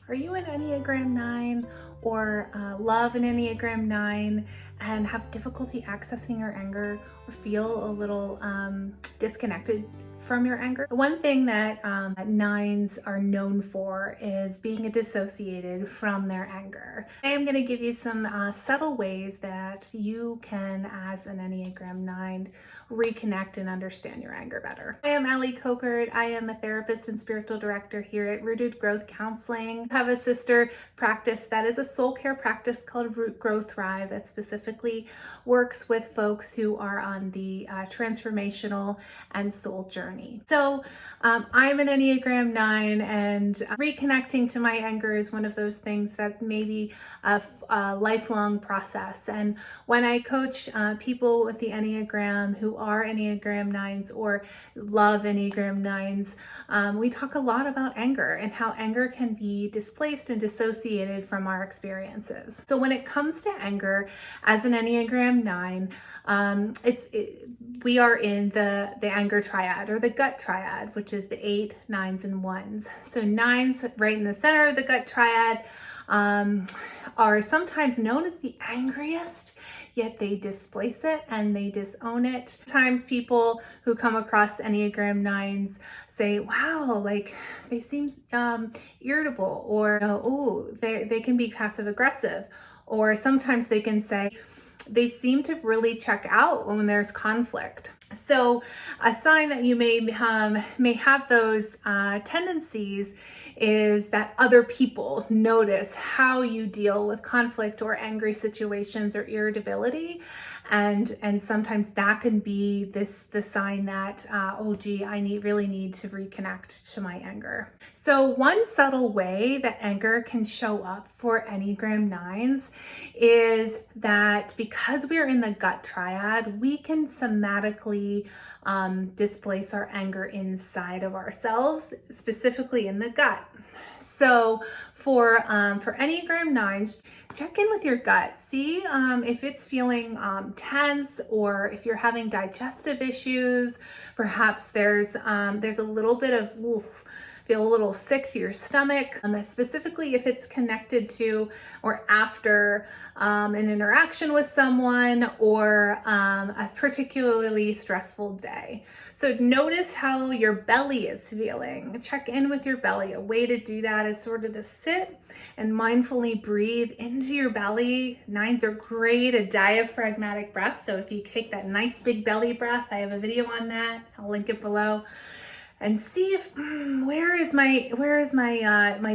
Are you an Enneagram 9 or love an Enneagram 9 and have difficulty accessing your anger or feel a little disconnected from your anger? One thing that nines are known for is being dissociated from their anger. I am going to give you some subtle ways that you can, as an Enneagram 9, reconnect and understand your anger better. I am Allie Cochert. I am a therapist and spiritual director here at Rooted Growth Counseling. I have a sister practice that is a soul care practice called Root Grow Thrive that specifically works with folks who are on the transformational and soul journey. So I'm an Enneagram 9, and reconnecting to my anger is one of those things that may be a lifelong process. And when I coach people with the Enneagram who are Enneagram 9s or love Enneagram 9s, we talk a lot about anger and how anger can be displaced and dissociated from our experiences. So when it comes to anger, as an Enneagram 9, we are in the anger triad or the gut triad, which is the 8, 9s, and 1s. So 9s right in the center of the gut triad are sometimes known as the angriest, yet they displace it and they disown it. Sometimes people who come across Enneagram 9s say, wow, like they seem irritable, or oh, they can be passive aggressive, or sometimes they can say they seem to really check out when there's conflict. So a sign that you may have those tendencies is that other people notice how you deal with conflict or angry situations or irritability. And sometimes that can be the sign that, oh gee, I really need to reconnect to my anger. So one subtle way that anger can show up for Enneagram 9s is that because we're in the gut triad, we can somatically displace our anger inside of ourselves, specifically in the gut. So for Enneagram 9s, check in with your gut. See if it's feeling tense, or if you're having digestive issues. Perhaps there's a little bit of feel a little sick to your stomach, specifically if it's connected to or after an interaction with someone or a particularly stressful day. So notice how your belly is feeling. Check in with your belly. A way to do that is sort of to sit and mindfully breathe into your belly. 9s are great at diaphragmatic breath. So if you take that nice big belly breath, I have a video on that. I'll link it below. And see if where is my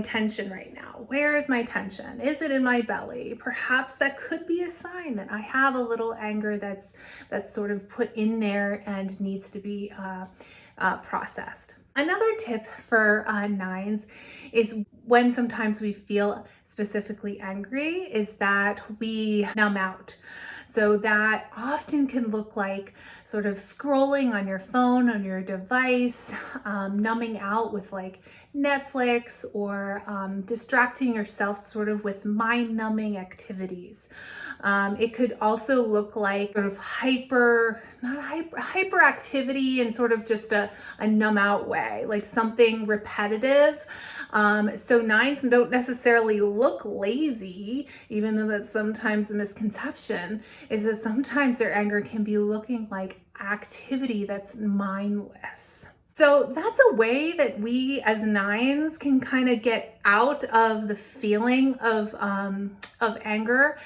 tension right now? Where is my tension? Is it in my belly? Perhaps that could be a sign that I have a little anger that's sort of put in there and needs to be processed. Another tip for 9s is when sometimes we feel specifically angry is that we numb out. So that often can look like sort of scrolling on your phone, on your device, numbing out with like Netflix, or distracting yourself sort of with mind-numbing activities. It could also look like sort of hyperactivity in sort of just a numb out way, like something repetitive. So 9s don't necessarily look lazy, even though that's sometimes the misconception, is that sometimes their anger can be looking like activity that's mindless. So that's a way that we as 9s can kind of get out of the feeling of anger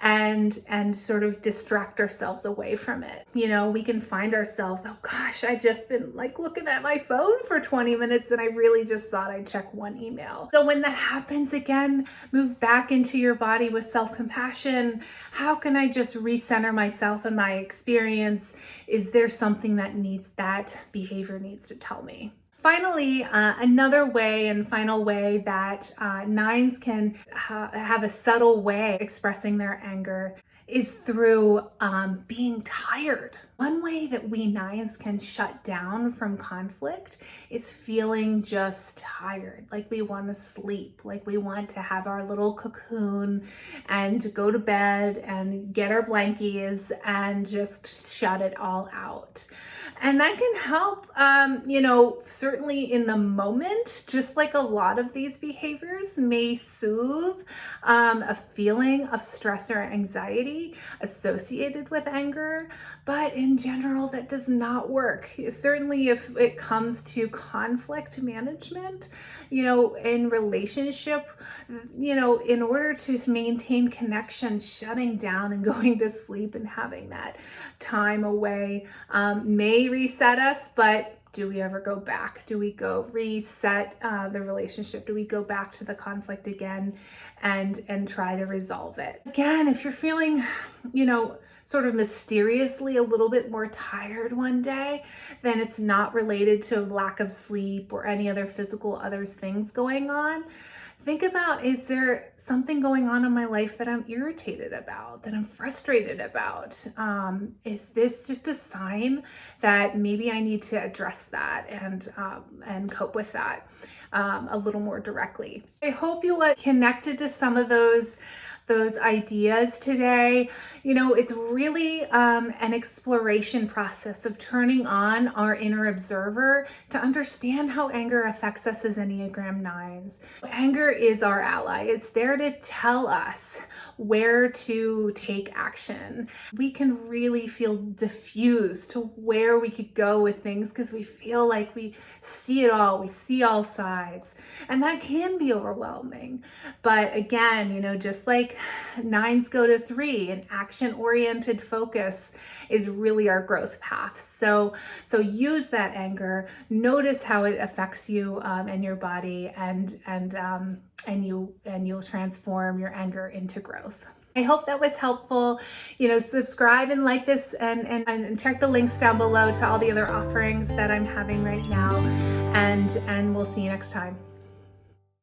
and sort of distract ourselves away from it. You know, we can find ourselves, oh gosh, I just been like looking at my phone for 20 minutes and I really just thought I'd check one email. So when that happens again, move back into your body with self-compassion. How can I just recenter myself and my experience? Is there something that behavior needs to tell me? Finally, another way and final way that 9s can have a subtle way of expressing their anger is through being tired. One way that we nines can shut down from conflict is feeling just tired, like we want to sleep, like we want to have our little cocoon and go to bed and get our blankies and just shut it all out. And that can help, certainly in the moment, just like a lot of these behaviors may soothe a feeling of stress or anxiety associated with anger. But in general, that does not work. Certainly, if it comes to conflict management, in relationship, in order to maintain connection, shutting down and going to sleep and having that time away may reset us, but do we ever go back? Do we go reset the relationship? Do we go back to the conflict again and try to resolve it? Again, if you're feeling, sort of mysteriously a little bit more tired one day, then it's not related to lack of sleep or any other other things going on. Think about, is there something going on in my life that I'm irritated about, that I'm frustrated about? Is this just a sign that maybe I need to address that and cope with that a little more directly? I hope you connected to some of those ideas today. It's really an exploration process of turning on our inner observer to understand how anger affects us as Enneagram 9s. Anger is our ally. It's there to tell us where to take action. We can really feel diffused to where we could go with things because we feel like we see it all, we see all sides, and that can be overwhelming. But again, just like 9s go to 3, an action-oriented focus is really our growth path. So use that anger, notice how it affects you and your body, and you'll transform your anger into growth. I hope that was helpful. Subscribe and like this and check the links down below to all the other offerings that I'm having right now. And we'll see you next time.